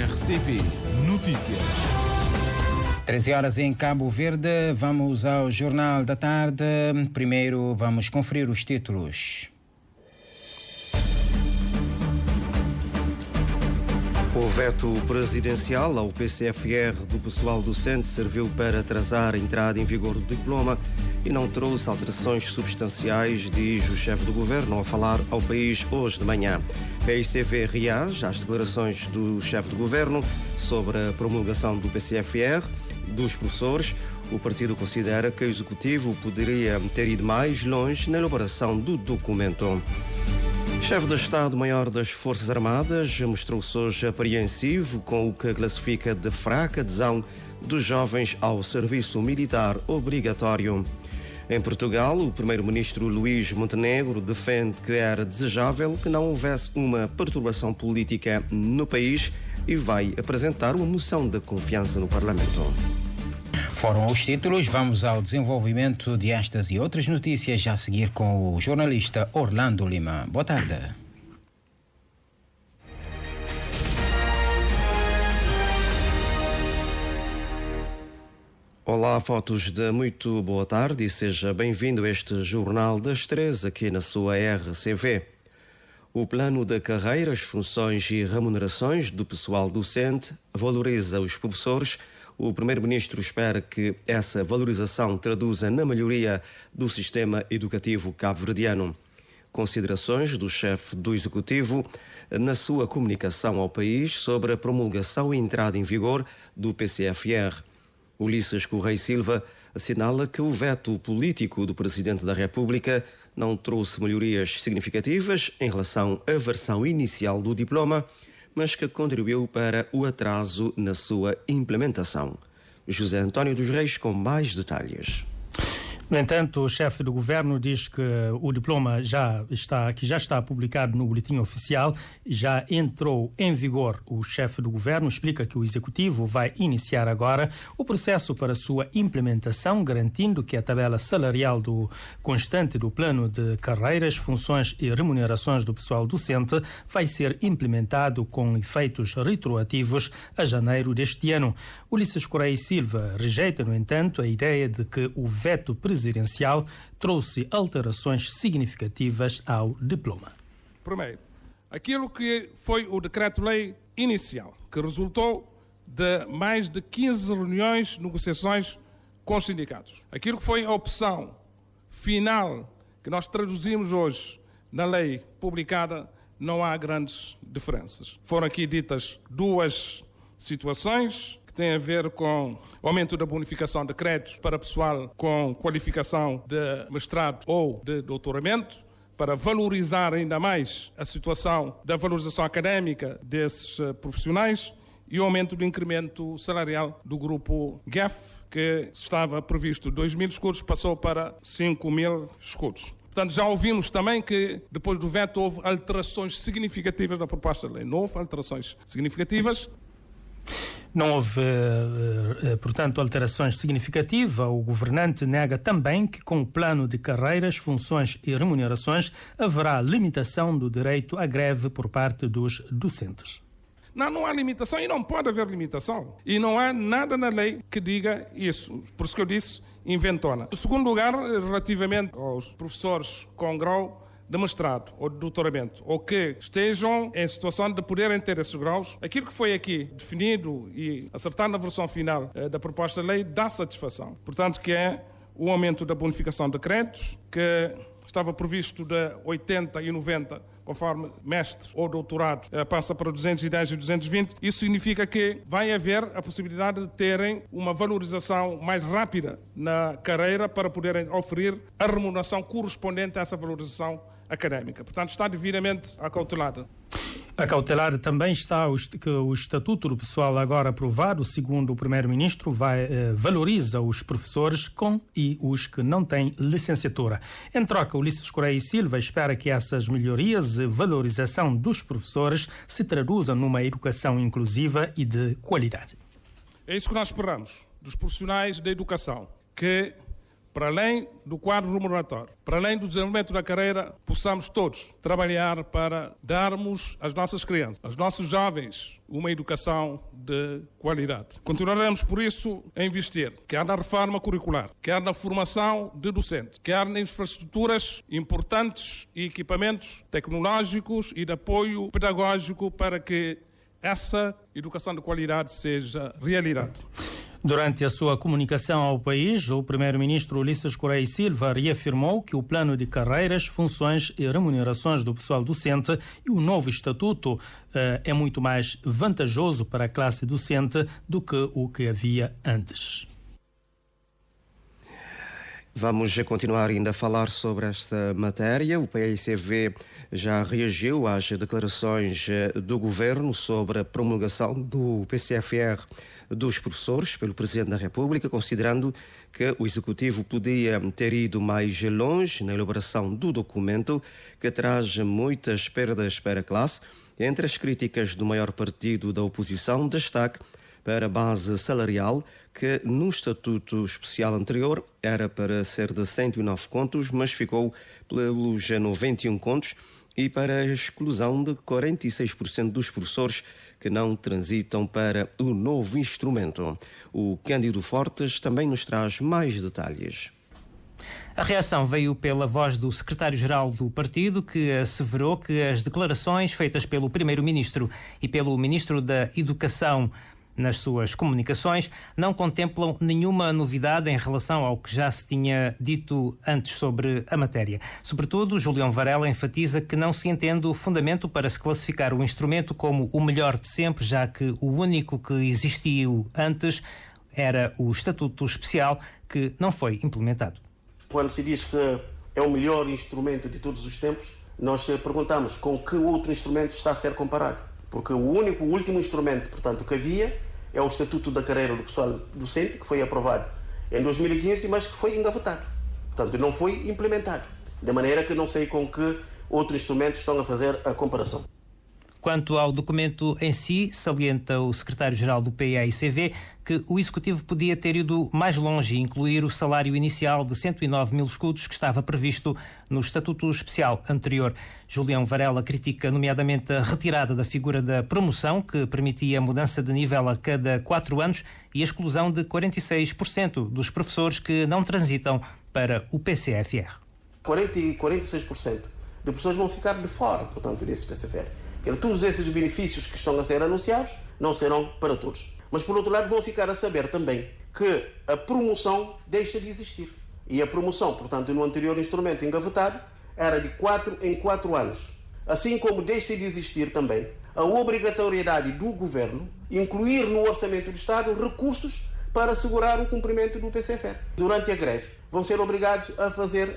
RCV Notícias. 13 horas em Cabo Verde. Vamos ao Jornal da Tarde. Primeiro vamos conferir os títulos. O veto presidencial ao PCFR do pessoal docente serviu para atrasar a entrada em vigor do diploma e não trouxe alterações substanciais, diz o chefe do governo ao falar ao país hoje de manhã. A PICV reage às declarações do chefe do governo sobre a promulgação do PCFR dos professores. O partido considera que o executivo poderia ter ido mais longe na elaboração do documento. O chefe do Estado-Maior das Forças Armadas mostrou-se hoje apreensivo com o que classifica de fraca adesão dos jovens ao serviço militar obrigatório. Em Portugal, o primeiro-ministro Luís Montenegro defende que era desejável que não houvesse uma perturbação política no país e vai apresentar uma moção de confiança no Parlamento. Foram os títulos. Vamos ao desenvolvimento de estas e outras notícias já a seguir com o jornalista Orlando Lima. Boa tarde. Olá, fotos de muito boa tarde e seja bem-vindo a este Jornal das 13 aqui na sua RCV. O plano de carreiras, funções e remunerações do pessoal docente valoriza os professores. O primeiro-ministro espera que essa valorização traduza na melhoria do sistema educativo cabo-verdiano. Considerações do chefe do executivo na sua comunicação ao país sobre a promulgação e entrada em vigor do PCFR. Ulisses Correia Silva assinala que o veto político do Presidente da República não trouxe melhorias significativas em relação à versão inicial do diploma, mas que contribuiu para o atraso na sua implementação. José António dos Reis com mais detalhes. No entanto, o chefe do governo diz que o diploma já está publicado no boletim oficial, já entrou em vigor. O chefe do governo explica que o executivo vai iniciar agora o processo para sua implementação, garantindo que a tabela salarial constante do plano de carreiras, funções e remunerações do pessoal docente vai ser implementado com efeitos retroativos a janeiro deste ano. Ulisses Correia Silva rejeita, no entanto, a ideia de que o veto presidencial trouxe alterações significativas ao diploma. Primeiro, aquilo que foi o decreto-lei inicial, que resultou de mais de 15 reuniões, negociações com os sindicatos. Aquilo que foi a opção final que nós traduzimos hoje na lei publicada, não há grandes diferenças. Foram aqui ditas duas situações que têm a ver com o aumento da bonificação de créditos para pessoal com qualificação de mestrado ou de doutoramento, para valorizar ainda mais a situação da valorização académica desses profissionais, e o aumento do incremento salarial do grupo GEF, que estava previsto 2.000 escudos, passou para 5.000 escudos. Portanto, já ouvimos também que depois do veto houve alterações significativas na proposta de lei. Não houve alterações significativas. Não houve, portanto, alterações significativas. O governante nega também que com o plano de carreiras, funções e remunerações haverá limitação do direito à greve por parte dos docentes. Não há limitação e não pode haver limitação. E não há nada na lei que diga isso. Por isso que eu disse, inventona. Em segundo lugar, relativamente aos professores com grau de mestrado ou de doutoramento, ou que estejam em situação de poderem ter esses graus, aquilo que foi aqui definido e acertado na versão final da proposta de lei dá satisfação. Portanto, que é o aumento da bonificação de créditos, que estava previsto de 80 e 90, conforme mestre ou doutorado, passa para 210 e 220. Isso significa que vai haver a possibilidade de terem uma valorização mais rápida na carreira para poderem oferir a remuneração correspondente a essa valorização académica. Portanto, está devidamente acautelada. Acautelar também está que o Estatuto do Pessoal agora aprovado, segundo o Primeiro-Ministro, valoriza os professores com e os que não têm licenciatura. Em troca, Ulisses Correia Silva espera que essas melhorias e valorização dos professores se traduzam numa educação inclusiva e de qualidade. É isso que nós esperamos dos profissionais da educação, que para além do quadro remuneratório, para além do desenvolvimento da carreira, possamos todos trabalhar para darmos às nossas crianças, aos nossos jovens, uma educação de qualidade. Continuaremos, por isso, a investir, quer na reforma curricular, quer na formação de docentes, quer em infraestruturas importantes e equipamentos tecnológicos e de apoio pedagógico para que essa educação de qualidade seja realidade. Durante a sua comunicação ao país, o primeiro-ministro Ulisses Correia Silva reafirmou que o plano de carreiras, funções e remunerações do pessoal docente e o novo estatuto é muito mais vantajoso para a classe docente do que o que havia antes. Vamos continuar ainda a falar sobre esta matéria. O PAICV já reagiu às declarações do Governo sobre a promulgação do PCFR dos professores pelo Presidente da República, considerando que o Executivo podia ter ido mais longe na elaboração do documento, que traz muitas perdas para a classe. Entre as críticas do maior partido da oposição, destaque para a base salarial, que no Estatuto Especial anterior era para ser de 109 contos, mas ficou pelos 91 contos, e para a exclusão de 46% dos professores que não transitam para o novo instrumento. O Cândido Fortes também nos traz mais detalhes. A reação veio pela voz do secretário-geral do partido, que asseverou que as declarações feitas pelo primeiro-ministro e pelo ministro da Educação nas suas comunicações não contemplam nenhuma novidade em relação ao que já se tinha dito antes sobre a matéria. Sobretudo, Julião Varela enfatiza que não se entende o fundamento para se classificar o instrumento como o melhor de sempre, já que o único que existiu antes era o Estatuto Especial, que não foi implementado. Quando se diz que é o melhor instrumento de todos os tempos, nós perguntamos com que outro instrumento está a ser comparado. Porque o último instrumento, portanto, que havia é o Estatuto da Carreira do Pessoal Docente, que foi aprovado em 2015, mas que foi engavetado. Portanto, não foi implementado. De maneira que não sei com que outro instrumento estão a fazer a comparação. Quanto ao documento em si, salienta o secretário-geral do PAICV que o Executivo podia ter ido mais longe e incluir o salário inicial de 109 mil escudos que estava previsto no Estatuto Especial anterior. Julião Varela critica nomeadamente a retirada da figura da promoção, que permitia a mudança de nível a cada 4 anos, e a exclusão de 46% dos professores que não transitam para o PCFR. 46% de pessoas vão ficar de fora, portanto, desse PCFR. Todos esses benefícios que estão a ser anunciados não serão para todos. Mas, por outro lado, vão ficar a saber também que a promoção deixa de existir. E a promoção, portanto, no anterior instrumento engavetado, era de 4 em 4 anos. Assim como deixa de existir também a obrigatoriedade do Governo incluir no Orçamento do Estado recursos para assegurar o cumprimento do PCFR. Durante a greve, vão ser obrigados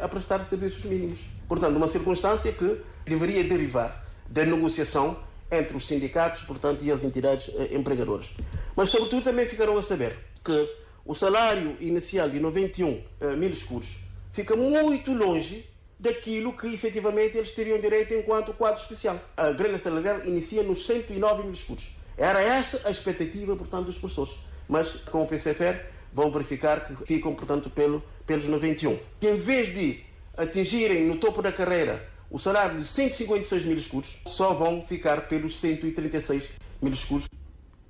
a prestar serviços mínimos. Portanto, uma circunstância que deveria derivar da negociação entre os sindicatos, portanto, e as entidades empregadoras. Mas, sobretudo, também ficaram a saber que o salário inicial de 91 mil escudos fica muito longe daquilo que, efetivamente, eles teriam direito enquanto quadro especial. A grelha salarial inicia nos 109 mil escudos. Era essa a expectativa, portanto, dos professores. Mas, com o PCFR, vão verificar que ficam, portanto, pelos 91. Que, em vez de atingirem no topo da carreira o salário de 156 mil escudos, só vão ficar pelos 136 mil escudos.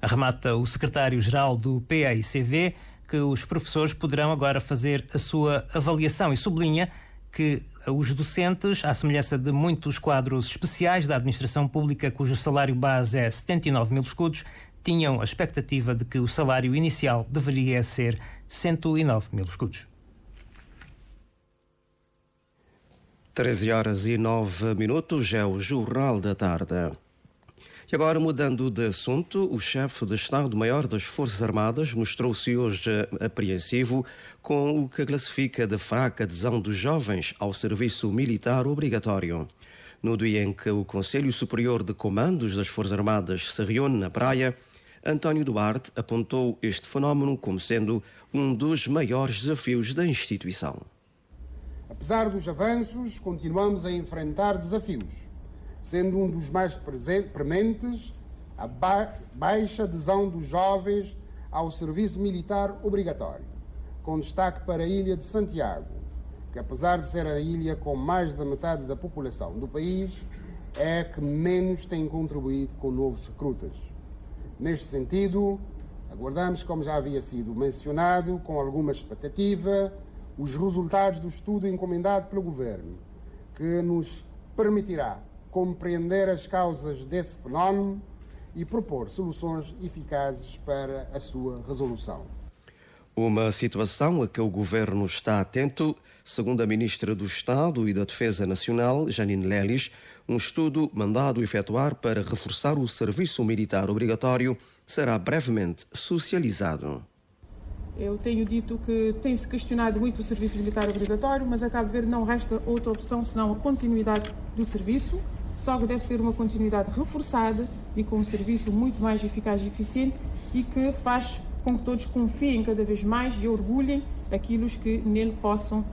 Arremata o secretário-geral do PAICV que os professores poderão agora fazer a sua avaliação e sublinha que os docentes, à semelhança de muitos quadros especiais da administração pública cujo salário base é 79 mil escudos, tinham a expectativa de que o salário inicial deveria ser 109 mil escudos. 13h09 é o Jornal da Tarde. E agora, mudando de assunto, o chefe de Estado-Maior das Forças Armadas mostrou-se hoje apreensivo com o que classifica de fraca adesão dos jovens ao serviço militar obrigatório. No dia em que o Conselho Superior de Comandos das Forças Armadas se reúne na Praia, António Duarte apontou este fenómeno como sendo um dos maiores desafios da instituição. Apesar dos avanços, continuamos a enfrentar desafios, sendo um dos mais prementes a baixa adesão dos jovens ao serviço militar obrigatório. com destaque para a ilha de Santiago, que apesar de ser a ilha com mais da metade da população do país, é a que menos tem contribuído com novos recrutas. Neste sentido, aguardamos, como já havia sido mencionado, com alguma expectativa, os resultados do estudo encomendado pelo Governo, que nos permitirá compreender as causas desse fenómeno e propor soluções eficazes para a sua resolução. Uma situação a que o Governo está atento, segundo a Ministra do Estado e da Defesa Nacional, Janine Lelis. Um estudo mandado efetuar para reforçar o serviço militar obrigatório será brevemente socializado. Eu tenho dito que tem-se questionado muito o serviço militar obrigatório, mas a Cabo Verde não resta outra opção senão a continuidade do serviço, só que deve ser uma continuidade reforçada e com um serviço muito mais eficaz e eficiente e que faz com que todos confiem cada vez mais e orgulhem aqueles que nele possam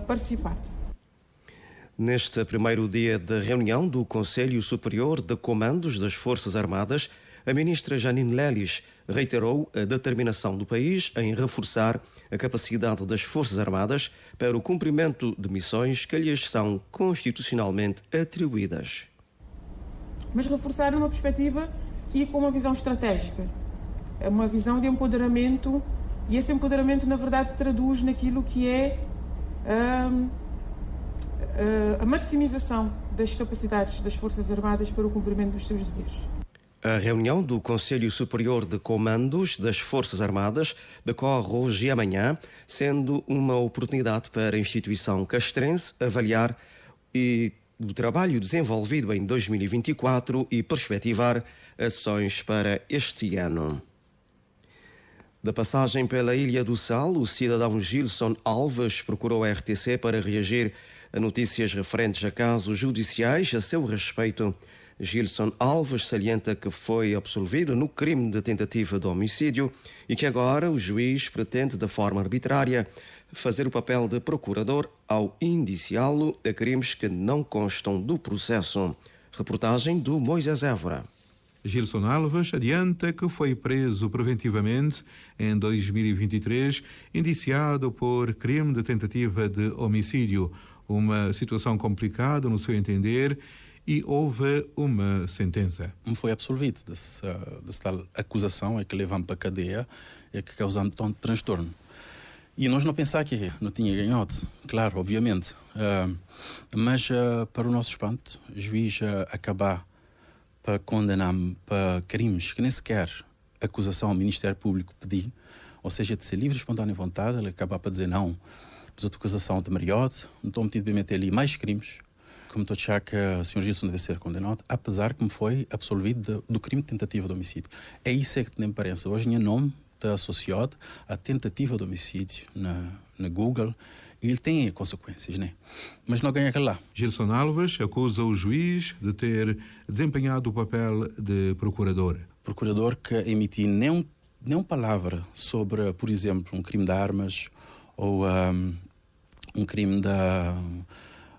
participar. Neste primeiro dia da reunião do Conselho Superior de Comandos das Forças Armadas, a ministra Janine Lelis reiterou a determinação do país em reforçar a capacidade das Forças Armadas para o cumprimento de missões que lhes são constitucionalmente atribuídas. Mas reforçar uma perspectiva e com uma visão estratégica. É uma visão de empoderamento e esse empoderamento, na verdade, traduz naquilo que é a maximização das capacidades das Forças Armadas para o cumprimento dos seus deveres. A reunião do Conselho Superior de Comandos das Forças Armadas decorre hoje e amanhã, sendo uma oportunidade para a instituição castrense avaliar o trabalho desenvolvido em 2024 e perspectivar ações para este ano. Da passagem pela Ilha do Sal, o cidadão Gilson Alves procurou a RTC para reagir a notícias referentes a casos judiciais a seu respeito. Gilson Alves salienta que foi absolvido no crime de tentativa de homicídio e que agora o juiz pretende, de forma arbitrária, fazer o papel de procurador ao indiciá-lo a crimes que não constam do processo. Reportagem do Moisés Évora. Gilson Alves adianta que foi preso preventivamente em 2023, indiciado por crime de tentativa de homicídio. Uma situação complicada no seu entender, e houve uma sentença. Foi absolvido dessa tal acusação é que levamos para a cadeia e que causamos tanto transtorno. E nós não pensávamos que não tinha ganhado, claro, obviamente. Mas, para o nosso espanto, o juiz acabar para condenar-me para crimes que nem sequer a acusação ao Ministério Público pediu, ou seja, de ser livre, espontânea vontade, ele acabar para dizer não, mas a acusação de Mariote, não estou metido a meter ali mais crimes, como estou a achar que o Sr. Gilson deve ser condenado, apesar que me foi absolvido do crime de tentativa de homicídio. É isso que nem me parece. Hoje, o meu nome está associado à tentativa de homicídio na Google e ele tem consequências, né? Mas não ganha aquele lá. Gilson Alves acusa o juiz de ter desempenhado o papel de procurador. Procurador que emitiu nem palavra sobre, por exemplo, um crime de armas ou um crime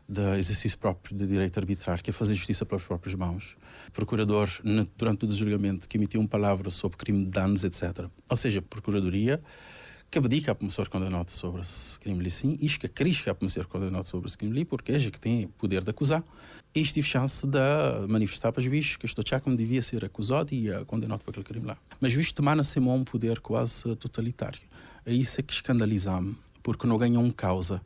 de exercício próprio de direito arbitrário, que é fazer justiça pelas próprias mãos. Procurador, durante o julgamento, que emitiu uma palavra sobre crime de danos, etc. Ou seja, a Procuradoria que abdica para ser condenado sobre esse crime sim, e que crisca para ser condenado sobre esse crime porque é que tem poder de acusar. E tive chance de manifestar para o juiz que estou como devia ser acusado e condenado por aquele crime lá. Mas o juiz tomara-se um poder quase totalitário. É isso que escandaliza-me, porque não ganham causa.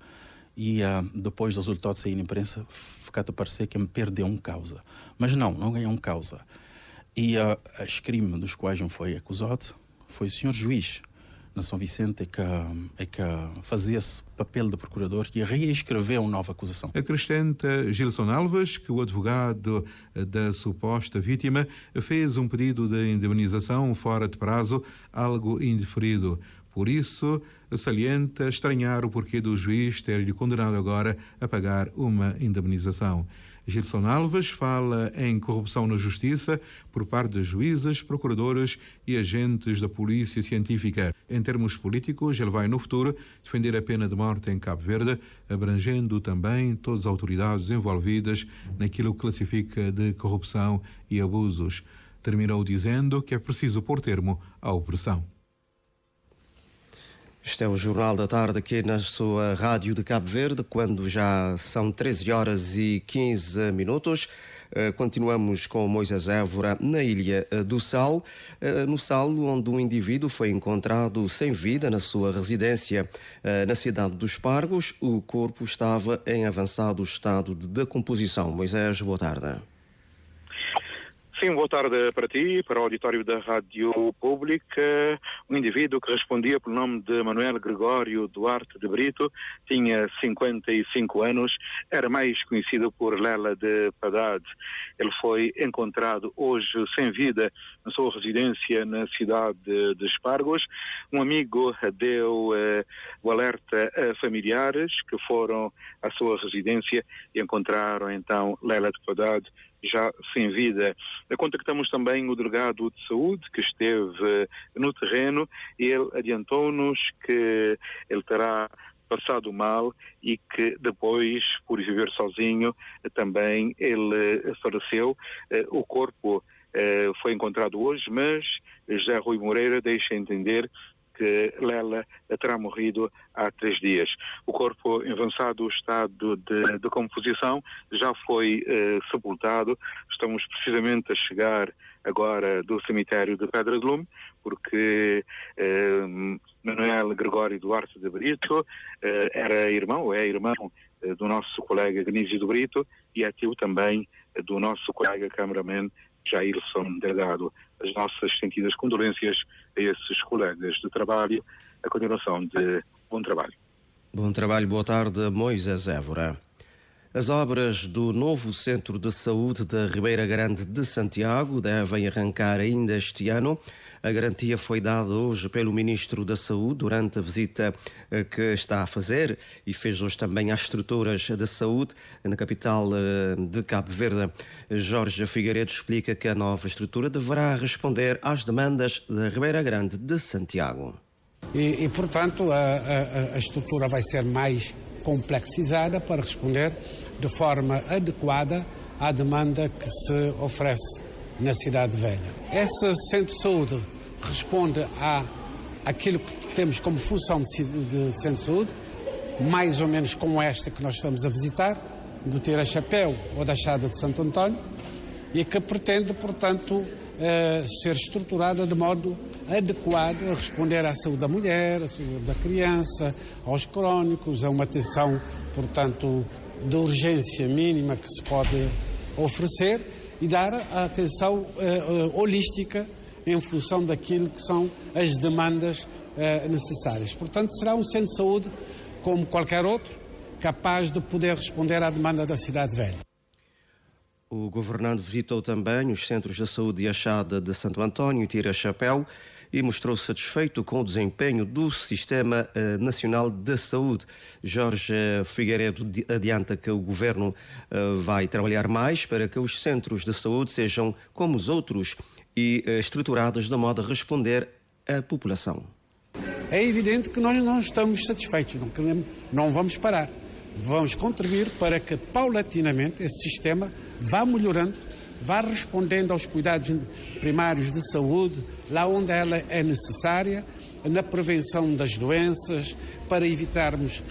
E depois dos resultados saírem na imprensa, fica a parecer que me perdeu uma causa. Mas não ganhou causa. E os crimes dos quais não foi acusado foi o senhor juiz na São Vicente que fazia esse papel de procurador e reescreveu uma nova acusação. Acrescenta Gilson Alves que o advogado da suposta vítima fez um pedido de indemnização fora de prazo, algo indeferido. Por isso, salienta estranhar o porquê do juiz ter-lhe condenado agora a pagar uma indemnização. Gilson Alves fala em corrupção na justiça por parte de juízes, procuradores e agentes da polícia científica. Em termos políticos, ele vai no futuro defender a pena de morte em Cabo Verde, abrangendo também todas as autoridades envolvidas naquilo que classifica de corrupção e abusos. Terminou dizendo que é preciso pôr termo à opressão. Este é o Jornal da Tarde aqui na sua rádio de Cabo Verde, quando já são 13 horas e 15 minutos. Continuamos com Moisés Évora na Ilha do Sal, no Sal, onde um indivíduo foi encontrado sem vida na sua residência na cidade dos Pargos. O corpo estava em avançado estado de decomposição. Moisés, boa tarde. Sim, boa tarde para ti, para o auditório da Rádio Pública. Um indivíduo que respondia pelo nome de Manuel Gregório Duarte de Brito, tinha 55 anos, era mais conhecido por Lela de Padade. Ele foi encontrado hoje sem vida na sua residência na cidade de Espargos. Um amigo deu o alerta a familiares que foram à sua residência e encontraram então Lela de Padade já sem vida. Contactamos também o delegado de saúde que esteve no terreno e ele adiantou-nos que ele terá passado mal e que depois, por viver sozinho, também ele faleceu. O corpo foi encontrado hoje, mas José Rui Moreira deixa entender que Lela terá morrido há 3 dias. O corpo, em avançado estado de decomposição, já foi sepultado. Estamos precisamente a chegar agora do cemitério de Pedra de Lume, porque Manuel Gregório Duarte de Brito era irmão, ou é irmão do nosso colega Genísio de Brito e é tio também do nosso colega cameraman Jailson Delgado. As nossas sentidas condolências a esses colegas de trabalho. A continuação de bom trabalho. Bom trabalho, boa tarde, Moisés Évora. As obras do novo Centro de Saúde da Ribeira Grande de Santiago devem arrancar ainda este ano. A garantia foi dada hoje pelo Ministro da Saúde durante a visita que está a fazer e fez hoje também às estruturas de saúde na capital de Cabo Verde. Jorge Figueiredo explica que a nova estrutura deverá responder às demandas da Ribeira Grande de Santiago. E portanto, a estrutura vai ser mais complexizada para responder de forma adequada à demanda que se oferece na Cidade Velha. Esse centro de saúde responde àquilo que temos como função de centro de saúde, mais ou menos como esta que nós estamos a visitar, do Tira Chapéu ou da Chada de Santo António, e que pretende, portanto, ser estruturada de modo adequado a responder à saúde da mulher, à saúde da criança, aos crónicos, a uma atenção, portanto, de urgência mínima que se pode oferecer e dar a atenção holística em função daquilo que são as demandas necessárias. Portanto, será um centro de saúde como qualquer outro, capaz de poder responder à demanda da Cidade Velha. O governante visitou também os centros de saúde de Achada de Santo António e Tira Chapéu e mostrou-se satisfeito com o desempenho do Sistema Nacional de Saúde. Jorge Figueiredo adianta que o governo vai trabalhar mais para que os centros de saúde sejam como os outros e estruturados de modo a responder à população. É evidente que nós não estamos satisfeitos, não vamos parar. Vamos contribuir para que, paulatinamente, esse sistema vá melhorando, vá respondendo aos cuidados primários de saúde, lá onde ela é necessária, na prevenção das doenças, para evitarmos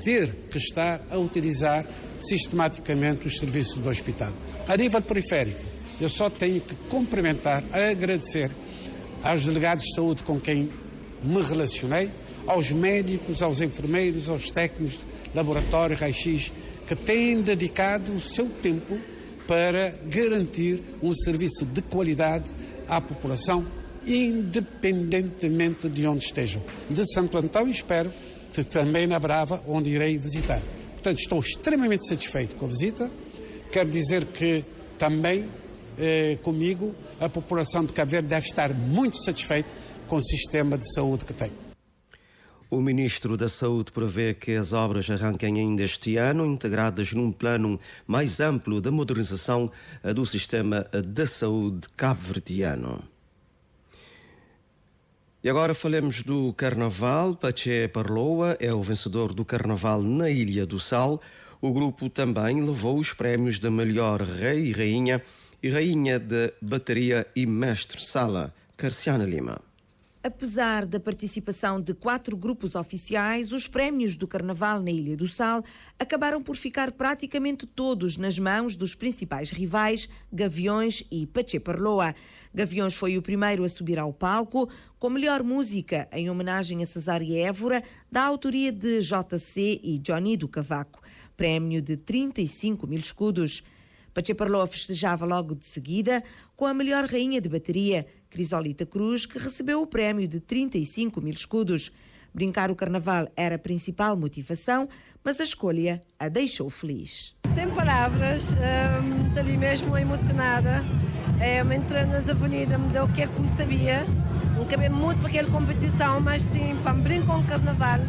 ter que estar a utilizar sistematicamente os serviços do hospital. A nível periférico, eu só tenho que cumprimentar, agradecer aos delegados de saúde com quem me relacionei, aos médicos, aos enfermeiros, aos técnicos de laboratório, raio-x, que têm dedicado o seu tempo para garantir um serviço de qualidade à população, independentemente de onde estejam. De Santo Antão, espero que também na Brava, onde irei visitar. Portanto, estou extremamente satisfeito com a visita. Quero dizer que também, comigo, a população de Cabo Verde deve estar muito satisfeita com o sistema de saúde que tem. O Ministro da Saúde prevê que as obras arranquem ainda este ano, integradas num plano mais amplo de modernização do sistema de saúde cabo-verdiano. E agora falemos do Carnaval. Pache Parloa é o vencedor do Carnaval na Ilha do Sal. O grupo também levou os prémios de melhor rei e rainha de bateria e mestre-sala. Carciana Lima. Apesar da participação de 4 grupos oficiais, os prémios do Carnaval na Ilha do Sal acabaram por ficar praticamente todos nas mãos dos principais rivais, Gaviões e Pache Parloa. Gaviões foi o primeiro a subir ao palco com melhor música, em homenagem a Cesária Évora, da autoria de JC e Johnny do Cavaco. Prémio de 35 mil escudos. Pache Parloa festejava logo de seguida com a melhor rainha de bateria, Crisolita Cruz, que recebeu o prémio de 35 mil escudos. Brincar o Carnaval era a principal motivação, mas a escolha a deixou feliz. Sem palavras, estou ali mesmo emocionada. Me entrei nas avenidas, me deu o que é que me sabia. Não acabei muito para aquela competição, mas sim, para brincar com o Carnaval.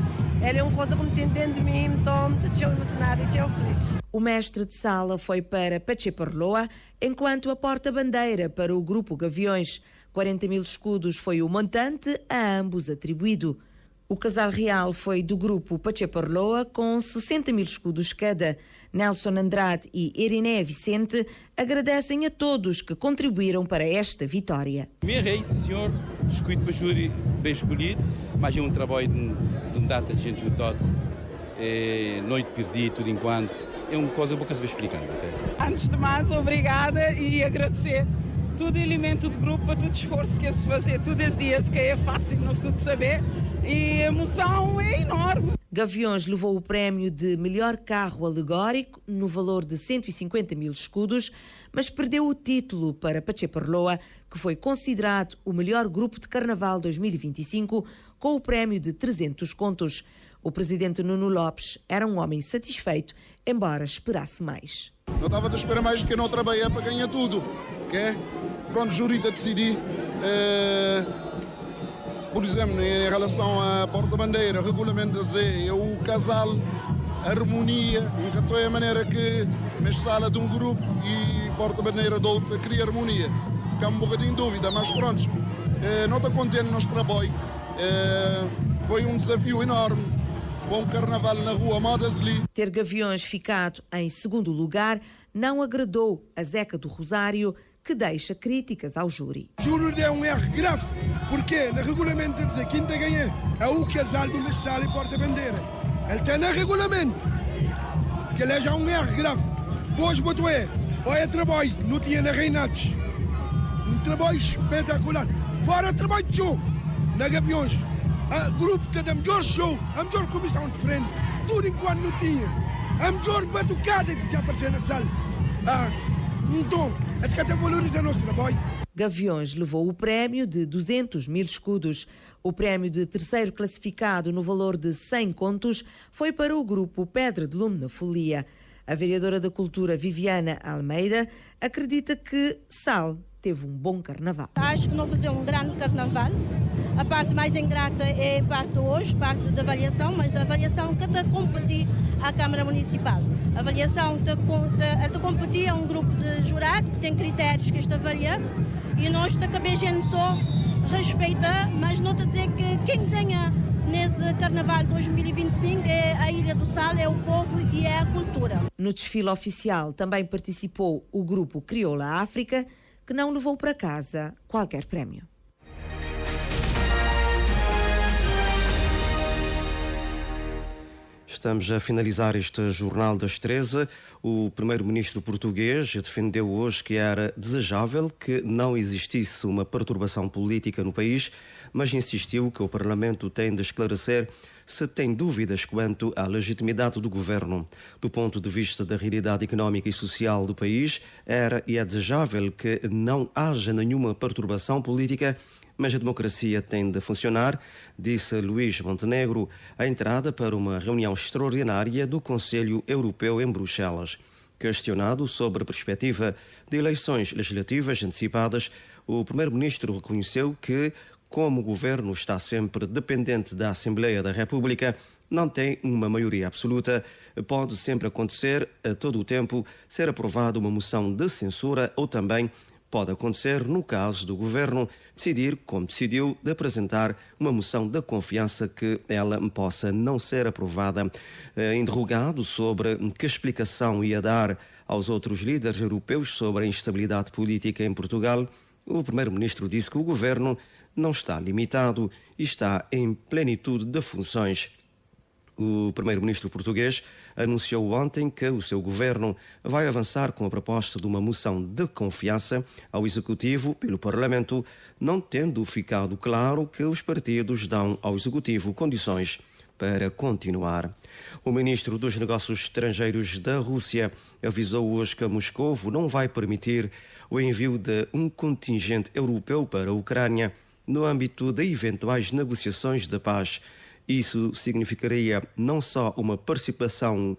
Ela é uma coisa que me tem dentro de mim, então estou emocionada e estou feliz. O mestre de sala foi para Pache Parloa, enquanto a porta-bandeira para o grupo Gaviões. 40 mil escudos foi o montante a ambos atribuído. O casal real foi do grupo Pache Parloa com 60 mil escudos cada. Nelson Andrade e Iriné Vicente agradecem a todos que contribuíram para esta vitória. Minha rei, senhor, escolhido para júri, bem escolhido, mas é um trabalho de uma data de gente juntada, noite perdida, tudo enquanto. É uma coisa boa que se vai explicando. Antes de mais, obrigada e agradecer todo elemento de grupo, para todo esforço que é se fazer, todos esses dias, que é fácil, não se tudo saber, e a emoção é enorme. Gaviões levou o prémio de melhor carro alegórico no valor de 150 mil escudos, mas perdeu o título para Pache Parloa, que foi considerado o melhor grupo de Carnaval 2025, com o prémio de 300 contos. O presidente Nuno Lopes era um homem satisfeito, embora esperasse mais. Não estava a esperar mais que eu não trabalhei para ganhar tudo. Okay? Pronto, júri a decidir. Por exemplo, em relação à porta-bandeira, regulamento dizer, o casal, a harmonia, nunca estou a maneira que mas sala de um grupo e porta-bandeira de outro cria harmonia. Fica um bocadinho em dúvida, mas pronto, não estou contente no nosso trabalho. Foi um desafio enorme. Bom carnaval na rua Modas-lhe. Ter Gaviões ficado em segundo lugar não agradou a Zeca do Rosário, que deixa críticas ao júri. O júri é um erro grave, porque no regulamento diz que quem ganha é o casal do Mestral e porta-bandeira. Ele tem no regulamento, que ele é já um erro grave. Pois, botou olha trabalho, não tinha na Reinatos. Um trabalho espetacular. Fora trabalho de show, na Gaviões. O grupo tem a melhor show, a melhor comissão de frente, tudo enquanto não tinha. A melhor batucada que apareceu na sala. Então, esse que até valoriza o nosso trabalho. Gaviões levou o prémio de 200 mil escudos. O prémio de terceiro classificado no valor de 100 contos foi para o grupo Pedra de Lume na Folia. A vereadora da Cultura, Viviana Almeida, acredita que Sal teve um bom carnaval. Acho que não fazer um grande carnaval. A parte mais ingrata é a parte hoje, parte da avaliação, mas a avaliação que está a competir à Câmara Municipal. A avaliação está a competir a um grupo de jurado que tem critérios que está a avaliar e nós está cabejando só respeita, mas não está a dizer que quem ganha nesse Carnaval 2025 é a Ilha do Sal, é o povo e é a cultura. No desfile oficial também participou o grupo Crioula África, que não levou para casa qualquer prémio. Estamos a finalizar este Jornal das 13. O primeiro-ministro português defendeu hoje que era desejável que não existisse uma perturbação política no país, mas insistiu que o Parlamento tem de esclarecer se tem dúvidas quanto à legitimidade do governo. Do ponto de vista da realidade económica e social do país, era e é desejável que não haja nenhuma perturbação política, mas a democracia tem de funcionar, disse Luís Montenegro, à entrada para uma reunião extraordinária do Conselho Europeu em Bruxelas. Questionado sobre a perspectiva de eleições legislativas antecipadas, o primeiro-ministro reconheceu que, como o governo está sempre dependente da Assembleia da República, não tem uma maioria absoluta, pode sempre acontecer, a todo o tempo, ser aprovada uma moção de censura ou também pode acontecer, no caso do governo, decidir, como decidiu, de apresentar uma moção de confiança que ela possa não ser aprovada. Interrogado sobre que explicação ia dar aos outros líderes europeus sobre a instabilidade política em Portugal, o primeiro-ministro disse que o governo não está limitado e está em plenitude de funções. O primeiro-ministro português anunciou ontem que o seu governo vai avançar com a proposta de uma moção de confiança ao Executivo pelo Parlamento, não tendo ficado claro que os partidos dão ao Executivo condições para continuar. O ministro dos Negócios Estrangeiros da Rússia avisou hoje que Moscovo não vai permitir o envio de um contingente europeu para a Ucrânia no âmbito de eventuais negociações de paz. Isso significaria não só uma participação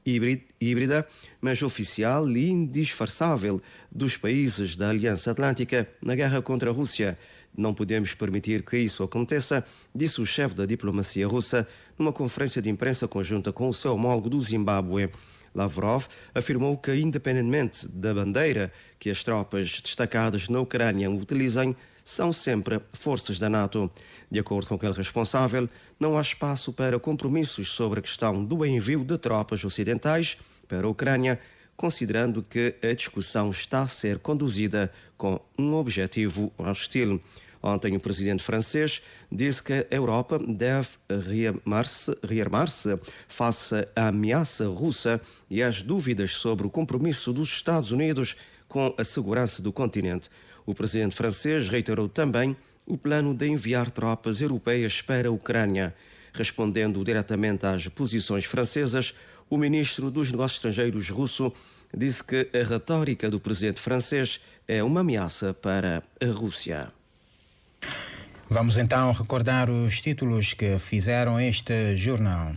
híbrida, mas oficial e indisfarçável dos países da Aliança Atlântica na guerra contra a Rússia. Não podemos permitir que isso aconteça, disse o chefe da diplomacia russa numa conferência de imprensa conjunta com o seu homólogo do Zimbábue. Lavrov afirmou que, independentemente da bandeira que as tropas destacadas na Ucrânia utilizem, são sempre forças da NATO. De acordo com aquele responsável, não há espaço para compromissos sobre a questão do envio de tropas ocidentais para a Ucrânia, considerando que a discussão está a ser conduzida com um objetivo hostil. Ontem, o presidente francês disse que a Europa deve rearmar-se face à ameaça russa e às dúvidas sobre o compromisso dos Estados Unidos com a segurança do continente. O presidente francês reiterou também o plano de enviar tropas europeias para a Ucrânia. Respondendo diretamente às posições francesas, o ministro dos Negócios Estrangeiros russo disse que a retórica do presidente francês é uma ameaça para a Rússia. Vamos então recordar os títulos que fizeram este jornal.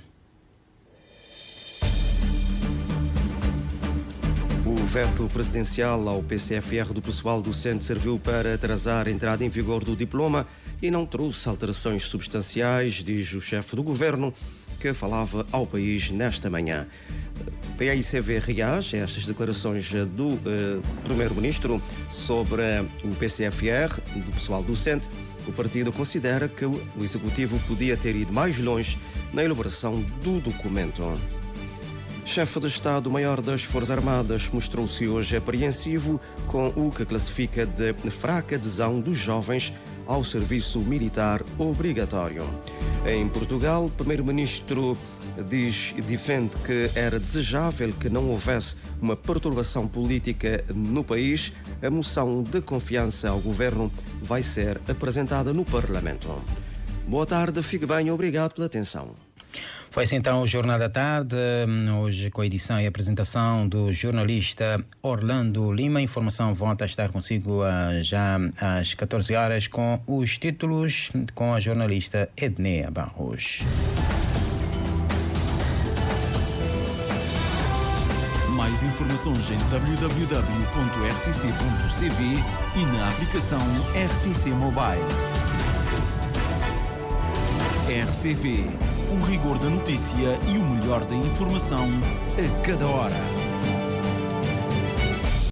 O veto presidencial ao PCFR do pessoal docente serviu para atrasar a entrada em vigor do diploma e não trouxe alterações substanciais, diz o chefe do governo, que falava ao país nesta manhã. PAICV reage a estas declarações do primeiro-ministro sobre o PCFR do pessoal docente. O partido considera que o executivo podia ter ido mais longe na elaboração do documento. Chefe de Estado-Maior das Forças Armadas mostrou-se hoje apreensivo com o que classifica de fraca adesão dos jovens ao serviço militar obrigatório. Em Portugal, o primeiro-ministro defende que era desejável que não houvesse uma perturbação política no país. A moção de confiança ao governo vai ser apresentada no Parlamento. Boa tarde, fique bem, obrigado pela atenção. Foi assim então o Jornal da Tarde, hoje com a edição e apresentação do jornalista Orlando Lima. A informação volta a estar consigo já às 14 horas com os títulos com a jornalista Ednea Barros. Mais informações em www.rtc.cv e na aplicação RTC Mobile. RCV, o rigor da notícia e o melhor da informação a cada hora.